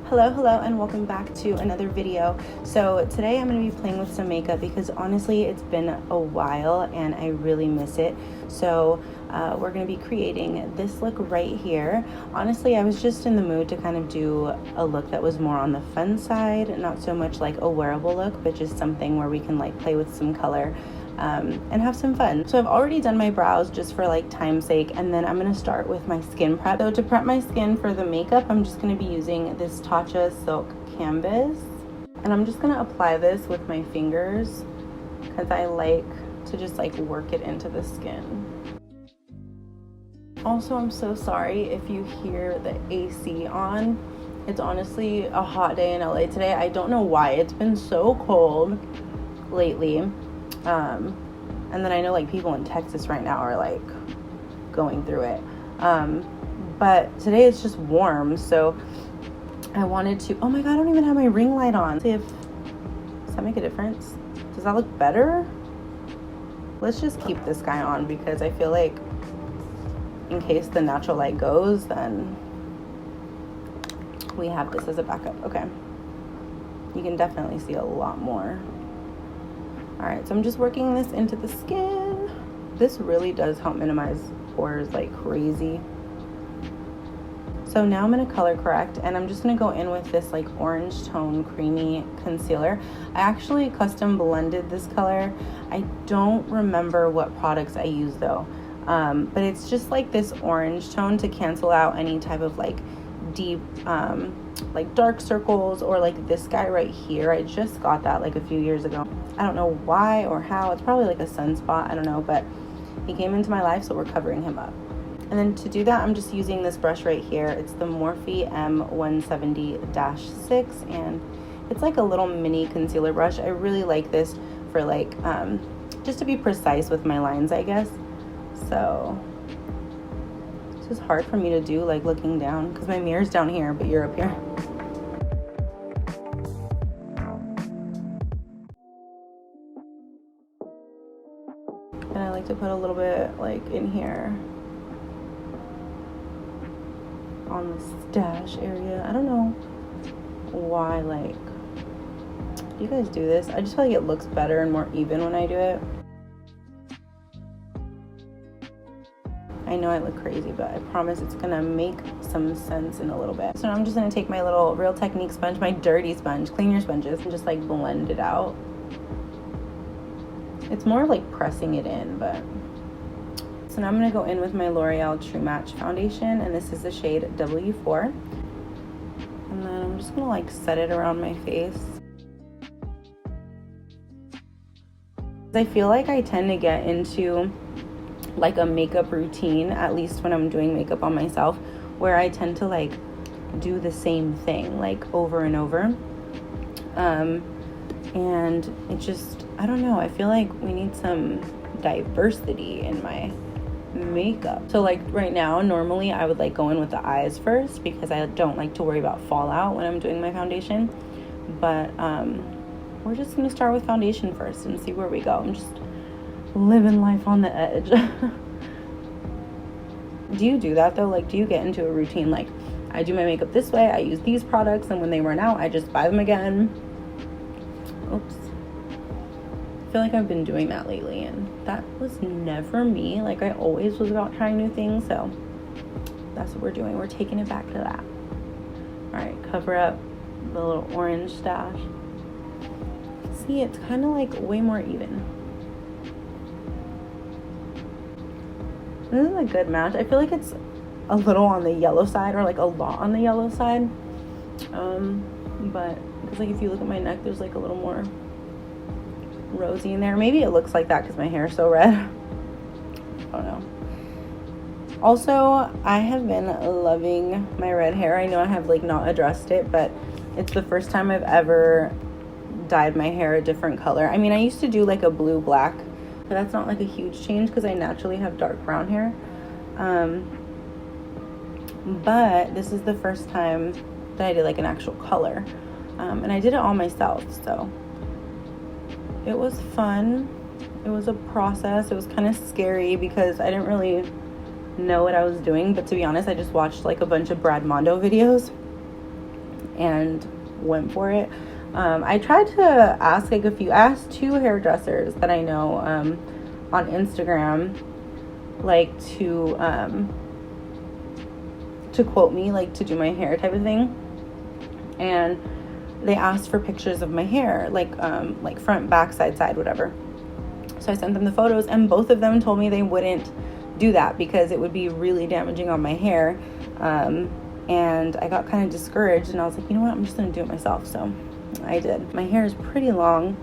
Hello, and welcome back to another video. So today I'm going to be playing with some makeup because honestly it's been a while and I really miss it. So we're going to be creating this look right here. Honestly, I was just in the mood to kind of do a look that was more on the fun side, not so much like a wearable look, but just something where we can like play with some color and have some fun. So I've already done my brows just for like time's sake, and then I'm gonna start with my skin prep. So to prep my skin for the makeup, I'm just gonna be using this Tatcha Silk Canvas, and I'm just gonna apply this with my fingers because I like to just like work it into the skin. Also, I'm so sorry if you hear the AC on. It's honestly a hot day in LA today. I don't know why. It's been so cold lately. And then I know like people in Texas right now are like going through it. But today it's just warm. So I wanted to, oh my God, I don't even have my ring light on. See if, does that make a difference? Does that look better? Let's just keep this guy on because I feel like in case the natural light goes, then we have this as a backup. Okay. You can definitely see a lot more. All right, so I'm just working this into the skin. This really does help minimize pores like crazy. So now I'm gonna color correct, and I'm just gonna go in with this like orange tone creamy concealer. I actually custom blended this color. I don't remember what products I use though, but it's just like this orange tone to cancel out any type of like deep like dark circles, or like this guy right here. I just got that like a few years ago. I don't know why or how. It's probably like a sunspot, I don't know, but he came into my life, so we're covering him up. And then to do that, I'm just using this brush right here. It's the Morphe M170-6, and it's like a little mini concealer brush. I really like this for like just to be precise with my lines, I guess. So it's just hard for me to do like looking down because my mirror's down here, but you're up here. And I like to put a little bit like in here on the stash area. I don't know why, like, do you guys do this? I just feel like it looks better and more even when I do it. I know I look crazy, but I promise it's gonna make some sense in a little bit. So now I'm just gonna take my little Real Technique sponge, my dirty sponge, clean your sponges, and just like blend it out. It's more like pressing it in, but. So now I'm gonna go in with my L'Oreal True Match foundation, and this is the shade W4. And then I'm just gonna like set it around my face. I feel like I tend to get into like a makeup routine, at least when I'm doing makeup on myself, where I tend to like do the same thing like over and over. And it just, I don't know, I feel like we need some diversity in my makeup. So like right now, normally I would like go in with the eyes first because I don't like to worry about fallout when I'm doing my foundation. But we're just gonna start with foundation first and see where we go. I'm just living life on the edge. Do you do that though? Like, do you get into a routine like, I do my makeup this way, I use these products, and when they run out I just buy them again? Oops. I feel like I've been doing that lately, and that was never me. Like, I always was about trying new things, so that's what we're doing. We're taking it back to that. All right, cover up the little orange stash. See, it's kind of like way more even. This is a good match. I feel like it's a little on the yellow side, or like a lot on the yellow side. But because like if you look at my neck, there's like a little more rosy in there. Maybe it looks like that because my hair is so red. I don't know. Also, I have been loving my red hair. I know I have like not addressed it, but it's the first time I've ever dyed my hair a different color. I mean, I used to do like a blue black, but that's not like a huge change because I naturally have dark brown hair. But this is the first time that I did like an actual color. And I did it all myself, so it was fun. It was a process. It was kind of scary because I didn't really know what I was doing, but to be honest, I just watched like a bunch of Brad Mondo videos, and went for it. I tried to ask like I asked 2 hairdressers that I know on Instagram, like to quote me, like to do my hair type of thing, and they asked for pictures of my hair, like front, back, side, whatever. So I sent them the photos, and both of them told me they wouldn't do that because it would be really damaging on my hair. And I got kind of discouraged, and I was like, you know what, I'm just gonna do it myself. So I did. My hair is pretty long,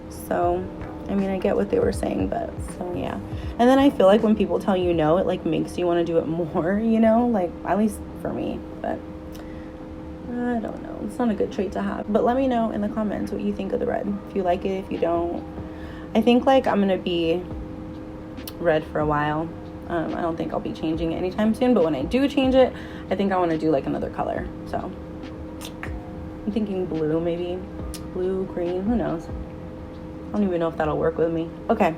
so I mean, I get what they were saying, but so yeah. And then I feel like when people tell you no, it like makes you want to do it more, you know, like at least for me. But I don't know, it's not a good trait to have. But let me know in the comments what you think of the red, if you like it, if you don't. I think like I'm gonna be red for a while. I don't think I'll be changing it anytime soon, but when I do change it, I think I want to do like another color. So I'm thinking blue, maybe blue, green, who knows. I don't even know if that'll work with me. Okay,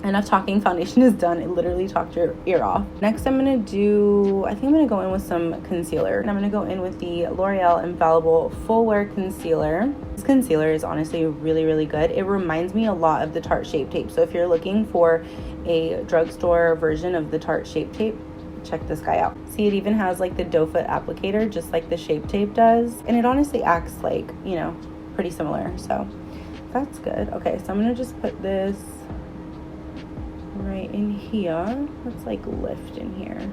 enough talking. Foundation is done. It literally talked your ear off. Next, I'm gonna do, I think I'm gonna go in with some concealer, and I'm gonna go in with the L'Oreal Infallible Full Wear Concealer. This concealer is honestly really, really good. It reminds me a lot of the Tarte Shape Tape. So if you're looking for a drugstore version of the Tarte Shape Tape, check this guy out. See, it even has like the doe foot applicator, just like the Shape Tape does, and it honestly acts like, you know, pretty similar. So that's good. Okay, so I'm gonna just put this right in here. Let's like lift in here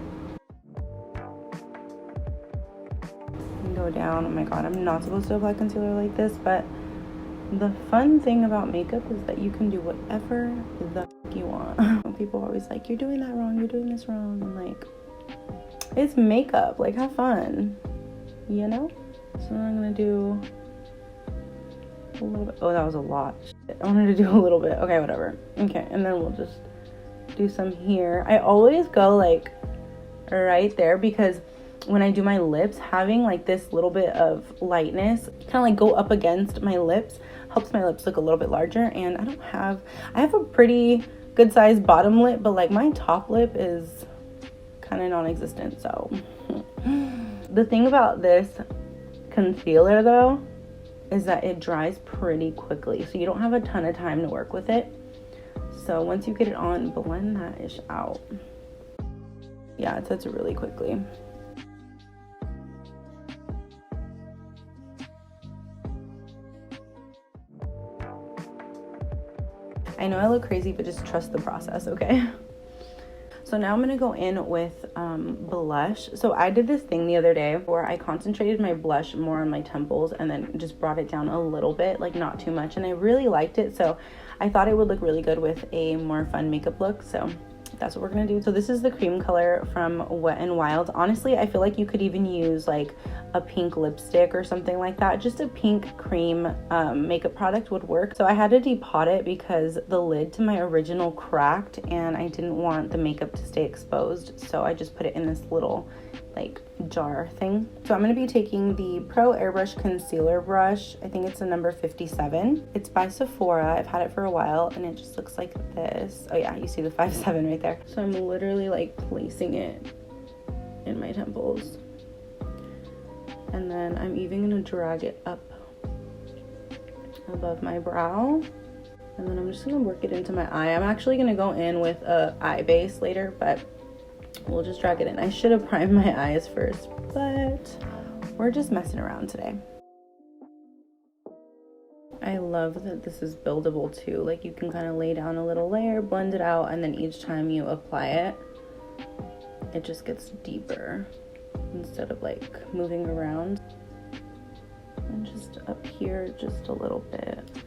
and go down. Oh my god, I'm not supposed to apply concealer like this, but the fun thing about makeup is that you can do whatever the you want. People are always like, you're doing that wrong, you're doing this wrong. I'm like, it's makeup, like have fun, you know? So I'm gonna do a little bit. Oh, that was a lot. Shit. I wanted to do a little bit. Okay, whatever. Okay, and then we'll just do some here. I always go like right there because when I do my lips, having like this little bit of lightness kind of like go up against my lips helps my lips look a little bit larger. And I have a pretty good sized bottom lip, but like my top lip is kind of non-existent. So the thing about this concealer though is that it dries pretty quickly, so you don't have a ton of time to work with it. So once you get it on, blend that ish out. Yeah, it sets really quickly. I know I look crazy, but just trust the process, okay? So now I'm gonna go in with blush. So I did this thing the other day where I concentrated my blush more on my temples and then just brought it down a little bit, like not too much, and I really liked it. So I thought it would look really good with a more fun makeup look. So that's what we're gonna do. So this is the cream color from Wet n Wild. Honestly, I feel like you could even use like a pink lipstick or something like that. Just a pink cream makeup product would work. So I had to depot it because the lid to my original cracked and I didn't want the makeup to stay exposed. So I just put it in this little like jar thing. So I'm going to be taking the Pro Airbrush Concealer Brush. I think it's a number 57. It's by Sephora. I've had it for a while and it just looks like this. Oh yeah, you see the 57 right there. So I'm literally like placing it in my temples. And then I'm even going to drag it up above my brow. And then I'm just going to work it into my eye. I'm actually going to go in with a eye base later, but we'll just drag it in. I should have primed my eyes first, but we're just messing around today. I love that this is buildable too. Like you can kind of lay down a little layer, blend it out, and then each time you apply it, it just gets deeper instead of like moving around. And just up here just a little bit.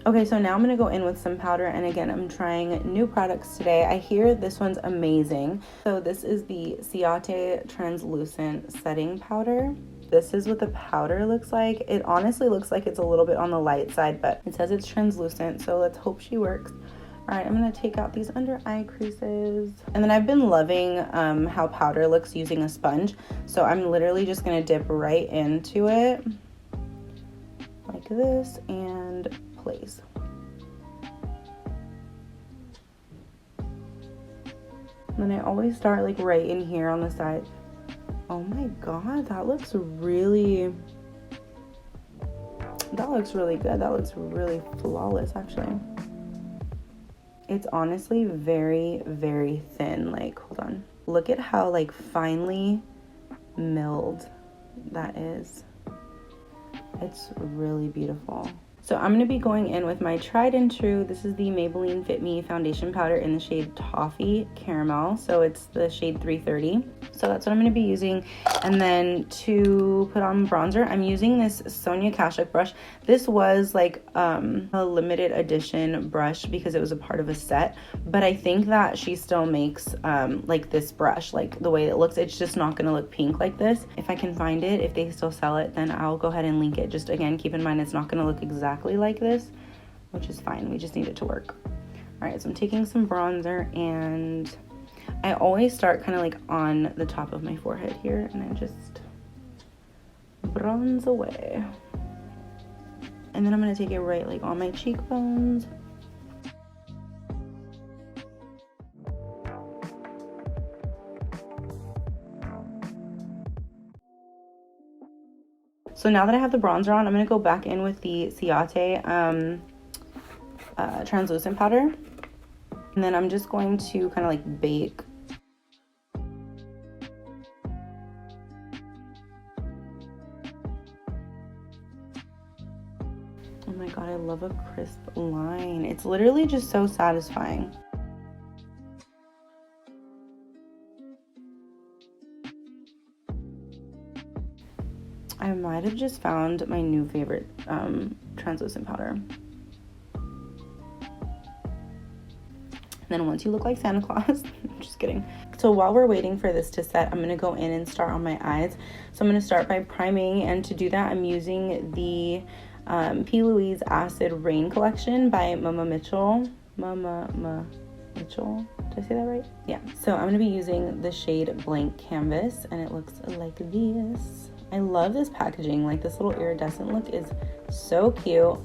Okay, so now I'm gonna go in with some powder, and again, I'm trying new products today. I hear this one's amazing. So this is the Ciate Translucent Setting Powder. This is what the powder looks like. It honestly looks like it's a little bit on the light side, but it says it's translucent, so let's hope she works. All right, I'm gonna take out these under eye creases. And then I've been loving how powder looks using a sponge. So I'm literally just gonna dip right into it like this and place. And then I always start like right in here on the side. Oh my god, that looks really good. That looks really flawless, actually. It's honestly very, very thin. Like, hold on. Look at how, like, finely milled that is. It's really beautiful. So I'm going to be going in with my tried and true. This is the Maybelline Fit Me foundation powder in the shade Toffee Caramel. So it's the shade 330. So that's what I'm going to be using. And then to put on bronzer, I'm using this Sonia Kashuk brush. This was like a limited edition brush because it was a part of a set. But I think that she still makes like this brush, like the way it looks. It's just not going to look pink like this. If I can find it, if they still sell it, then I'll go ahead and link it. Just again, keep in mind it's not going to look exactly like this, which is fine. We just need it to work. All right, so I'm taking some bronzer, and I always start kind of like on the top of my forehead here, and I just bronze away. And then I'm gonna take it right like on my cheekbones. So now that I have the bronzer on, I'm going to go back in with the Ciate translucent powder. And then I'm just going to kind of like bake. Oh my god, I love a crisp line. It's literally just so satisfying. I might have just found my new favorite translucent powder. And then once you look like Santa Claus, I'm just kidding. So while we're waiting for this to set, I'm gonna go in and start on my eyes. So I'm gonna start by priming, and to do that, I'm using the P. Louise Acid Rain collection by Mama Mitchell. Mitchell, did I say that right? Yeah, so I'm gonna be using the shade Blank Canvas, and it looks like this. I love this packaging. Like, this little iridescent look is so cute.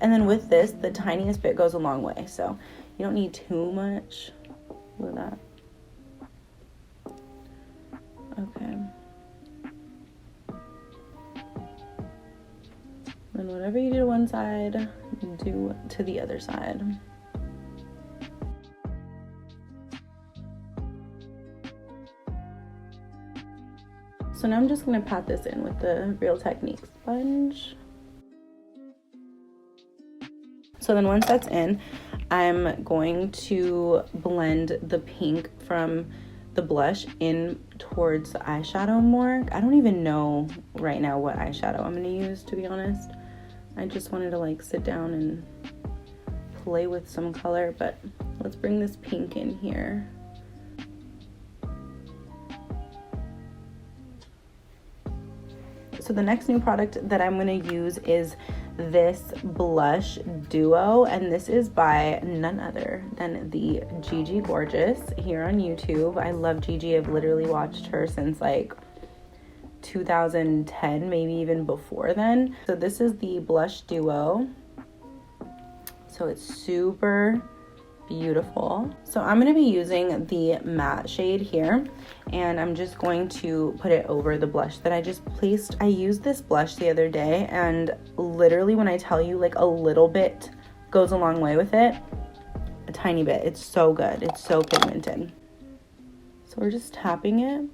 And then with this, the tiniest bit goes a long way, so you don't need too much with that. Okay. And whatever you do to one side, do to the other side. So now I'm just gonna pat this in with the Real Techniques sponge. So then once that's in, I'm going to blend the pink from the blush in towards the eyeshadow more. I don't even know right now what eyeshadow I'm gonna use, to be honest. I just wanted to like sit down and play with some color, but let's bring this pink in here. So the next new product that I'm going to use is this blush duo, and this is by none other than the Gigi Gorgeous here on YouTube. I love Gigi. I've literally watched her since like 2010, maybe even before then. So this is the blush duo. So it's super beautiful. So I'm going to be using the matte shade here, and I'm just going to put it over the blush that I just placed. I used this blush the other day, and literally when I tell you like a little bit goes a long way with it, a tiny bit. It's so good. It's so pigmented. So we're just tapping it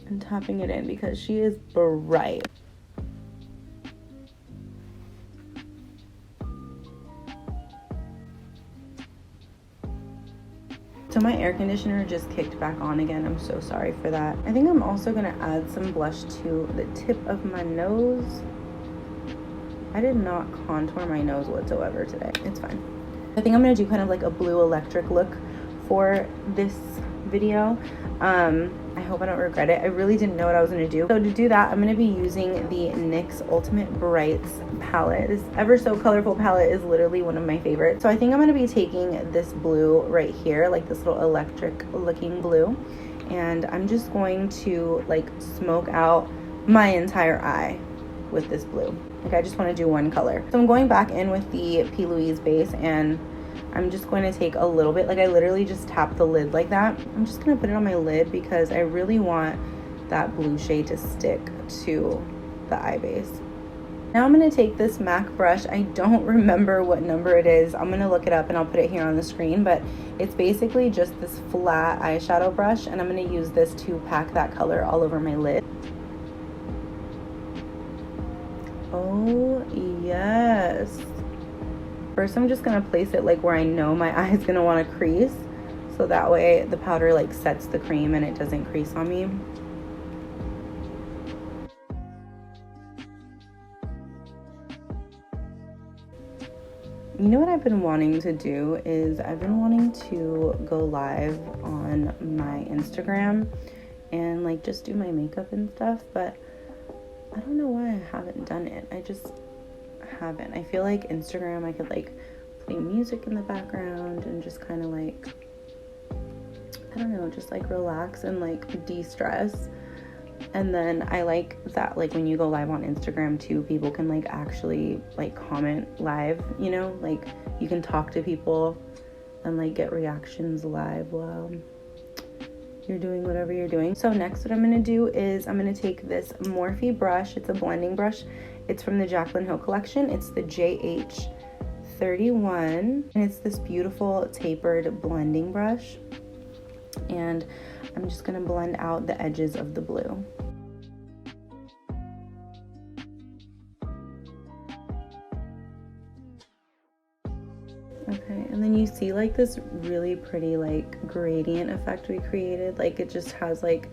and tapping it in because she is bright. So my air conditioner just kicked back on again. I'm so sorry for that. I think I'm also gonna add some blush to the tip of my nose. I did not contour my nose whatsoever today. It's fine. I think I'm gonna do kind of like a blue electric look for this video. I hope I don't regret it. I really didn't know what I was gonna do. So to do that, I'm gonna be using the NYX Ultimate Brights palette. This ever so colorful palette is literally one of my favorites. So I think I'm gonna be taking this blue right here, like this little electric looking blue, and I'm just going to like smoke out my entire eye with this blue. Like, I just want to do one color. So I'm going back in with the P. Louise base, and I'm just going to take a little bit, like I literally just tap the lid like that. I'm just going to put it on my lid because I really want that blue shade to stick to the eye base. Now I'm going to take this MAC brush. I don't remember what number it is. I'm going to look it up and I'll put it here on the screen, but it's basically just this flat eyeshadow brush, and I'm going to use this to pack that color all over my lid. Oh, yes. First, I'm just going to place it like where I know my eye is going to want to crease, so that way the powder like sets the cream and it doesn't crease on me. You know what I've been wanting to do is I've been wanting to go live on my Instagram and like just do my makeup and stuff, but I don't know why I haven't done it. I just haven't. I feel like Instagram, I could like play music in the background and just kind of like, I don't know, just like relax and like de-stress. And then I like that like when you go live on Instagram too, people can like actually like comment live, you know, like you can talk to people and like get reactions live while you're doing whatever you're doing. So next what I'm going to do is I'm going to take this Morphe brush. It's a blending brush. It's from the Jaclyn Hill collection. It's the JH31, and it's this beautiful tapered blending brush. And I'm just going to blend out the edges of the blue. Okay, and then you see like this really pretty like gradient effect we created. Like it just has like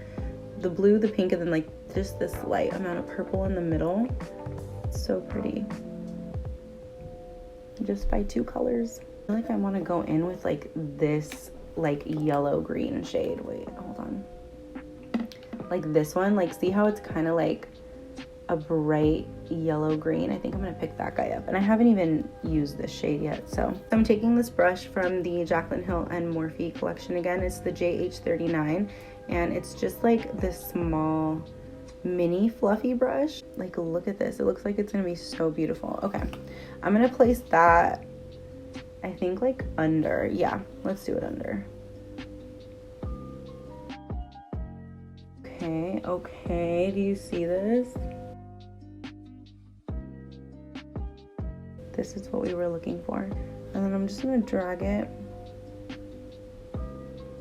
the blue, the pink, and then like just this light amount of purple in the middle. It's so pretty. Just by two colors. I feel like I want to go in with like this like yellow green shade. Wait, hold on. Like this one, like see how it's kind of like a bright yellow green? I think I'm gonna pick that guy up, and I haven't even used this shade yet. So I'm taking this brush from the Jaclyn Hill and Morphe collection again. It's the JH39, and it's just like this small mini fluffy brush. Like look at this, it looks like it's gonna be so beautiful. Okay, I'm gonna place that, I think like under. Yeah, let's do it under. Okay, do you see this? This is what we were looking for. And then I'm just gonna drag it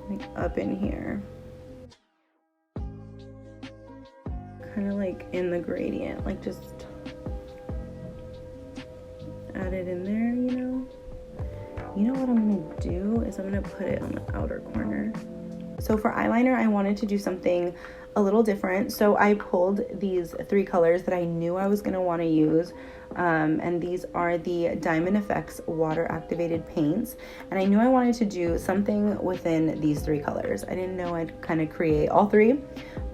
like up in here. Kind of like in the gradient, like just add it in there, you know? You know what I'm gonna do is I'm gonna put it on the outer corner. So for eyeliner, I wanted to do something a little different. So I pulled these three colors that I knew I was gonna wanna use. And these are the Diamond Effects water activated paints, and I knew I wanted to do something within these three colors. I didn't know I'd kind of create all three,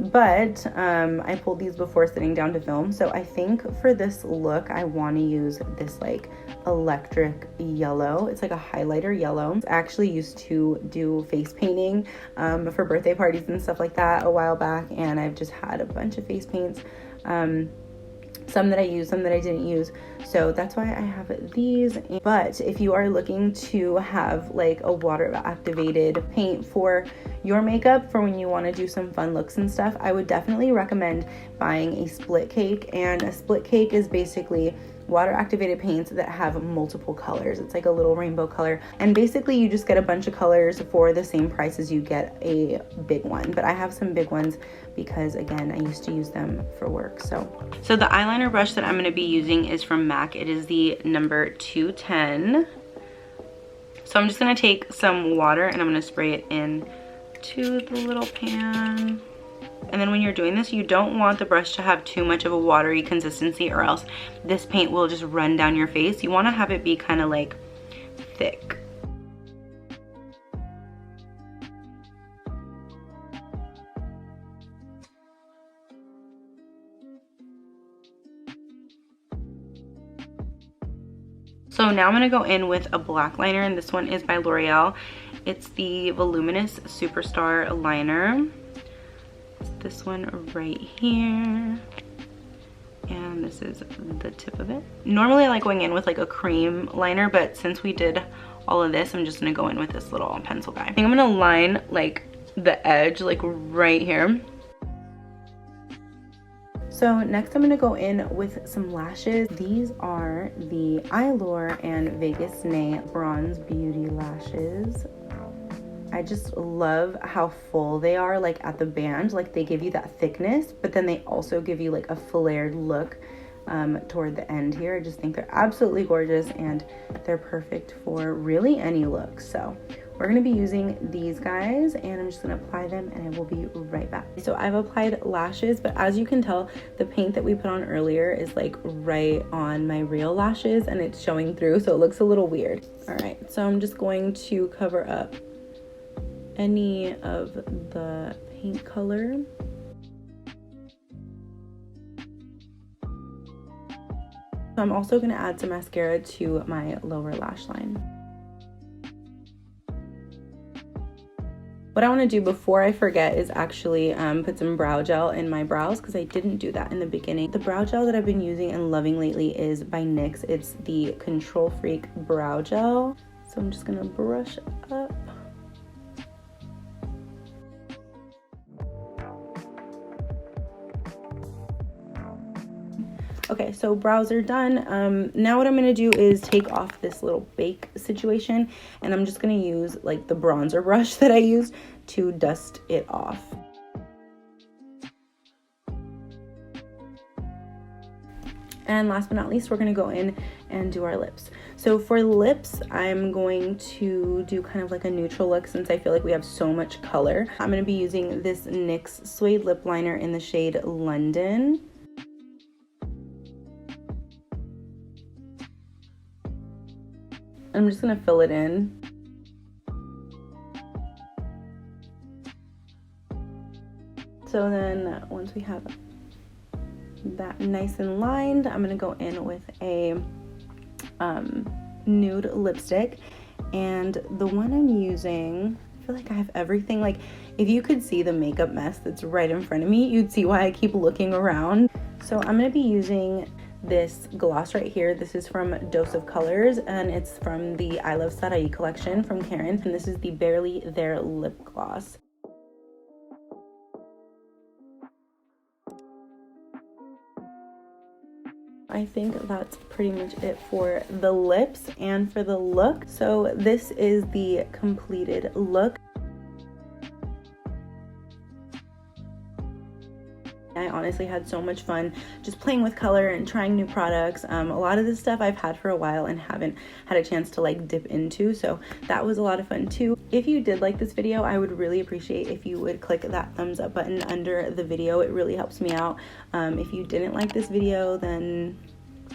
but I pulled these before sitting down to film. So I think for this look I want to use this like electric yellow. It's like a highlighter yellow. I actually used to do face painting for birthday parties and stuff like that a while back, and I've just had a bunch of face paints. Some that I used, some that I didn't use. So that's why I have these. But if you are looking to have like a water activated paint for your makeup for when you want to do some fun looks and stuff, I would definitely recommend buying a split cake. And a split cake is basically water activated paints that have multiple colors. It's like a little rainbow color, and basically you just get a bunch of colors for the same price as you get a big one. But I have some big ones because again I used to use them for work. So the eyeliner brush that I'm going to be using is from MAC. It is the number 210. So I'm just going to take some water and I'm going to spray it in to the little pan. And then when you're doing this, you don't want the brush to have too much of a watery consistency, or else this paint will just run down your face. You want to have it be kind of like thick. So now I'm going to go in with a black liner, and this one is by L'Oreal. It's the Voluminous Superstar Liner. This one right here, and this is the tip of it. Normally I like going in with like a cream liner, but since we did all of this, I'm just gonna go in with this little pencil guy. I think I'm gonna line like the edge like right here. So next I'm gonna go in with some lashes. These are the Eylure and Vegas Nay Bronze Beauty lashes. I just love how full they are, like at the band. Like they give you that thickness, but then they also give you like a flared look toward the end here. I just think they're absolutely gorgeous and they're perfect for really any look. So we're going to be using these guys and I'm just going to apply them and I will be right back. So I've applied lashes, but as you can tell, the paint that we put on earlier is like right on my real lashes and it's showing through, so it looks a little weird. All right, so I'm just going to cover up any of the paint color. So I'm also going to add some mascara to my lower lash line. What I want to do before I forget is actually put some brow gel in my brows because I didn't do that in the beginning. The brow gel that I've been using and loving lately is by NYX. It's the Control Freak Brow Gel. So I'm just going to brush up. Okay, so brows are done. Now what I'm gonna do is take off this little bake situation and I'm just gonna use like the bronzer brush that I used to dust it off. And last but not least, we're gonna go in and do our lips. So for lips, I'm going to do kind of like a neutral look since I feel like we have so much color. I'm gonna be using this NYX Suede Lip Liner in the shade London. I'm just gonna fill it in. So then once we have that nice and lined, I'm gonna go in with a nude lipstick. And the one I'm using, I feel like I have everything. Like if you could see the makeup mess that's right in front of me, you'd see why I keep looking around. So I'm gonna be using this gloss right here. This is from Dose of Colors and it's from the I Love Sarai collection from Karen, and this is the Barely There lip gloss. I think that's pretty much it for the lips and for the look. So this is the completed look. I honestly had so much fun just playing with color and trying new products. A lot of this stuff I've had for a while and haven't had a chance to like dip into, so that was a lot of fun too. If you did like this video, I would really appreciate if you would click that thumbs up button under the video. It really helps me out. If you didn't like this video, then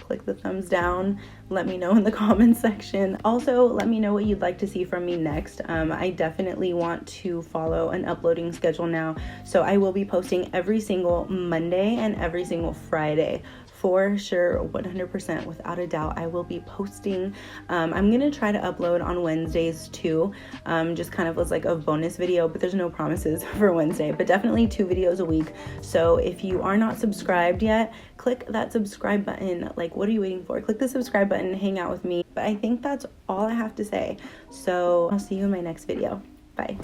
click the thumbs down. Let me know in the comments section. Also, let me know what you'd like to see from me next. I definitely want to follow an uploading schedule now, so I will be posting every single Monday and every single Friday. For sure, 100% without a doubt, I will be posting. I'm gonna try to upload on Wednesdays too, just kind of as like a bonus video, but there's no promises for Wednesday, but definitely 2 videos a week. So if you are not subscribed yet, click that subscribe button. Like, what are you waiting for? Click the subscribe button and hang out with me. But I think that's all I have to say. So I'll see you in my next video. Bye.